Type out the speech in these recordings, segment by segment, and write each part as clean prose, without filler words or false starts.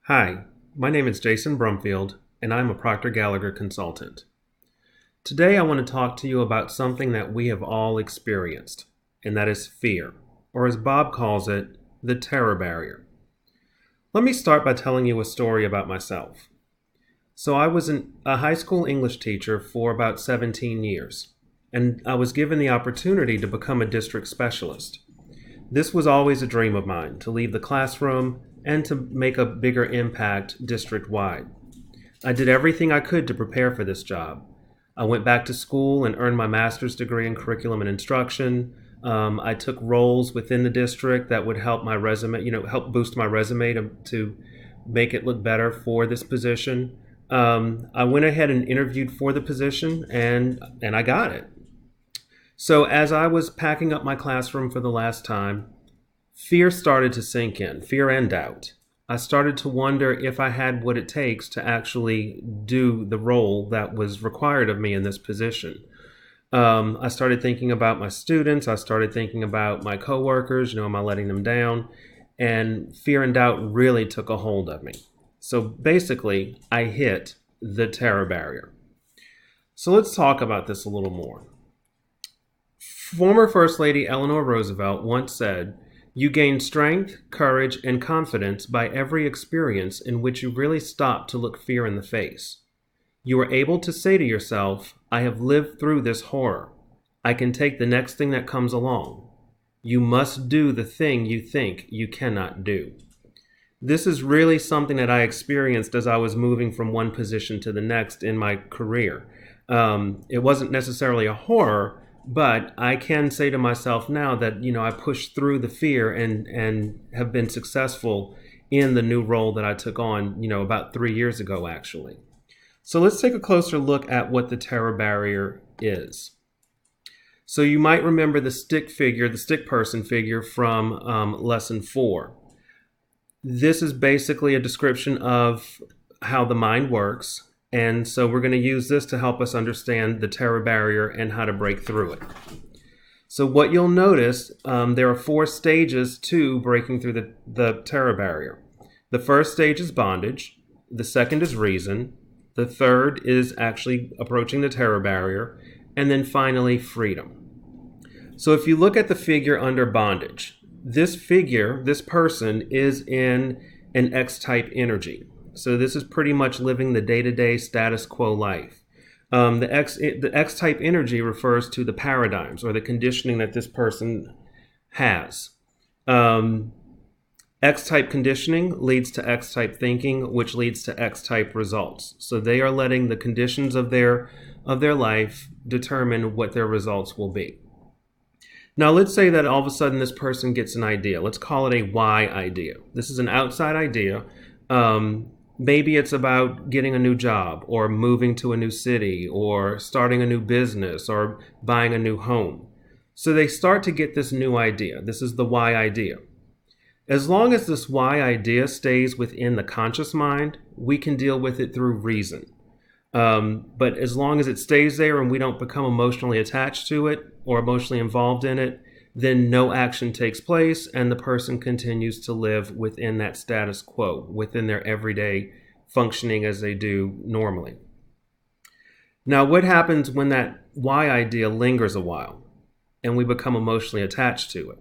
Hi, my name is Jason Brumfield, and I'm a Proctor Gallagher consultant. Today I want to talk to you about something that we have all experienced, and that is fear, or as Bob calls it, the terror barrier. Let me start by telling you a story about myself. So I was a high school English teacher for about 17 years, and I was given the opportunity to become a district specialist. This was always a dream of mine, to leave the classroom and to make a bigger impact district-wide. I did everything I could to prepare for this job. I went back to school and earned my master's degree in curriculum and instruction. I took roles within the district that would help my resume, help boost my resume to make it look better for this position. I went ahead and interviewed for the position, and I got it. So as I was packing up my classroom for the last time, fear started to sink in, fear and doubt. I started to wonder if I had what it takes to actually do the role that was required of me in this position. I started thinking about my students. I started thinking about my coworkers. Am I letting them down? And fear and doubt really took a hold of me. So basically, I hit the terror barrier. So let's talk about this a little more. Former First Lady Eleanor Roosevelt once said, "You gain strength, courage, and confidence by every experience in which you really stop to look fear in the face. You are able to say to yourself, 'I have lived through this horror. I can take the next thing that comes along.' You must do the thing you think you cannot do." This is really something that I experienced as I was moving from one position to the next in my career. It wasn't necessarily a horror, but I can say to myself now that, I pushed through the fear and have been successful in the new role that I took on, about 3 years ago, actually. So let's take a closer look at what the terror barrier is. So you might remember the stick person figure from lesson 4. This is basically a description of how the mind works. And so we're going to use this to help us understand the terror barrier and how to break through it. So what you'll notice, there are 4 stages to breaking through the terror barrier. The first stage is bondage. The second is reason. The third is actually approaching the terror barrier. And then finally, freedom. So if you look at the figure under bondage, this person is in an X-type energy. So this is pretty much living the day-to-day status quo life. The X-type energy refers to the paradigms or the conditioning that this person has. X-type conditioning leads to X-type thinking, which leads to X-type results. So they are letting the conditions of their life determine what their results will be. Now let's say that all of a sudden this person gets an idea. Let's call it a Y idea. This is an outside idea. Maybe it's about getting a new job or moving to a new city or starting a new business or buying a new home. So they start to get this new idea. This is the Y idea. As long as this Y idea stays within the conscious mind, we can deal with it through reason. But as long as it stays there and we don't become emotionally attached to it or emotionally involved in it, then no action takes place and the person continues to live within that status quo, within their everyday functioning as they do normally. Now, what happens when that Y idea lingers a while and we become emotionally attached to it?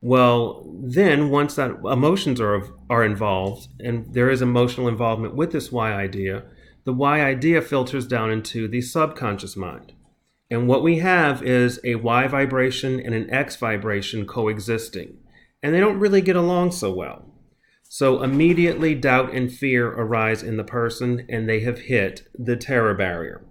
Well, then once that emotions are involved and there is emotional involvement with this Y idea, the Y idea filters down into the subconscious mind. And what we have is a Y vibration and an X vibration coexisting. And they don't really get along so well. So immediately doubt and fear arise in the person and they have hit the terror barrier.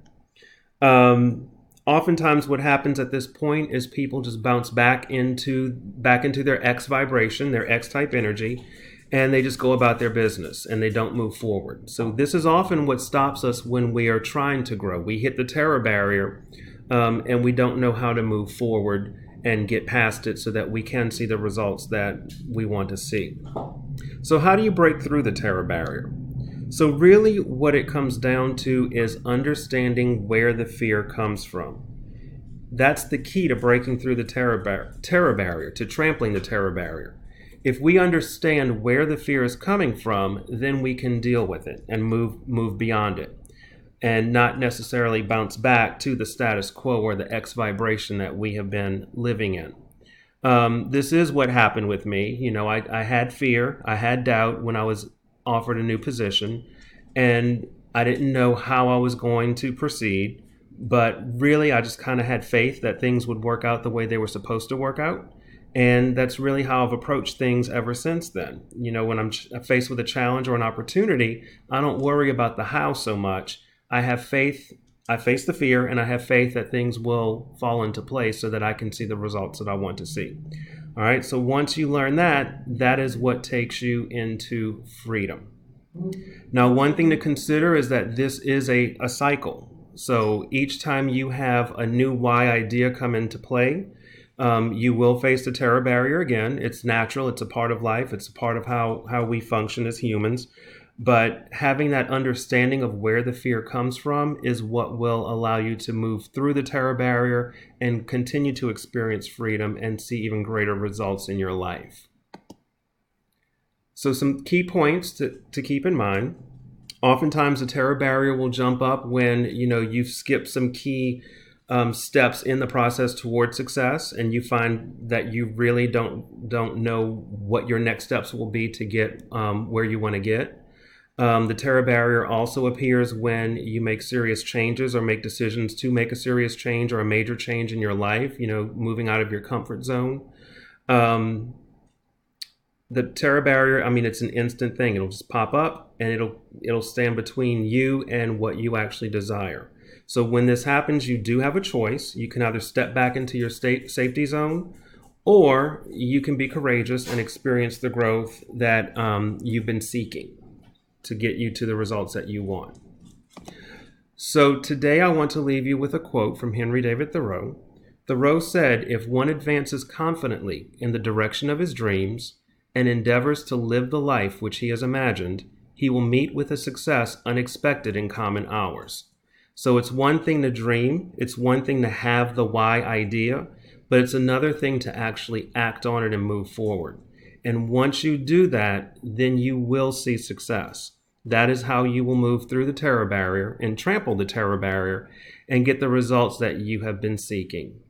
Oftentimes what happens at this point is people just bounce back into their X vibration, their X-type energy, and they just go about their business and they don't move forward. So this is often what stops us when we are trying to grow. We hit the terror barrier and we don't know how to move forward and get past it so that we can see the results that we want to see. So how do you break through the terror barrier? So really what it comes down to is understanding where the fear comes from. That's the key to breaking through the terror barrier, to trampling the terror barrier. If we understand where the fear is coming from, then we can deal with it and move beyond it, and not necessarily bounce back to the status quo or the X vibration that we have been living in. This is what happened with me. I had fear, I had doubt when I was offered a new position, and I didn't know how I was going to proceed. But really, I just kind of had faith that things would work out the way they were supposed to work out. And that's really how I've approached things ever since then. When I'm faced with a challenge or an opportunity, I don't worry about the how so much. I have faith. I face the fear, and I have faith that things will fall into place so that I can see the results that I want to see. All right. So once you learn that, that is what takes you into freedom. Now, one thing to consider is that this is a cycle. So each time you have a new why idea come into play, you will face the terror barrier again. It's natural. It's a part of life. It's a part of how we function as humans. But having that understanding of where the fear comes from is what will allow you to move through the terror barrier and continue to experience freedom and see even greater results in your life. So some key points to keep in mind. Oftentimes the terror barrier will jump up when you've skipped some key steps in the process toward success, and you find that you really don't know what your next steps will be to get where you want to get. The terror barrier also appears when you make serious changes or make decisions to make a serious change or a major change in your life, moving out of your comfort zone. The terror barrier, it's an instant thing. It'll just pop up and it'll stand between you and what you actually desire. So when this happens, you do have a choice. You can either step back into your safety zone, or you can be courageous and experience the growth that you've been seeking to get you to the results that you want. So today I want to leave you with a quote from Henry David Thoreau. Thoreau said, "If one advances confidently in the direction of his dreams and endeavors to live the life which he has imagined, he will meet with a success unexpected in common hours." So it's one thing to dream, it's one thing to have the why idea, but it's another thing to actually act on it and move forward. And once you do that, then you will see success. That is how you will move through the terror barrier and trample the terror barrier and get the results that you have been seeking.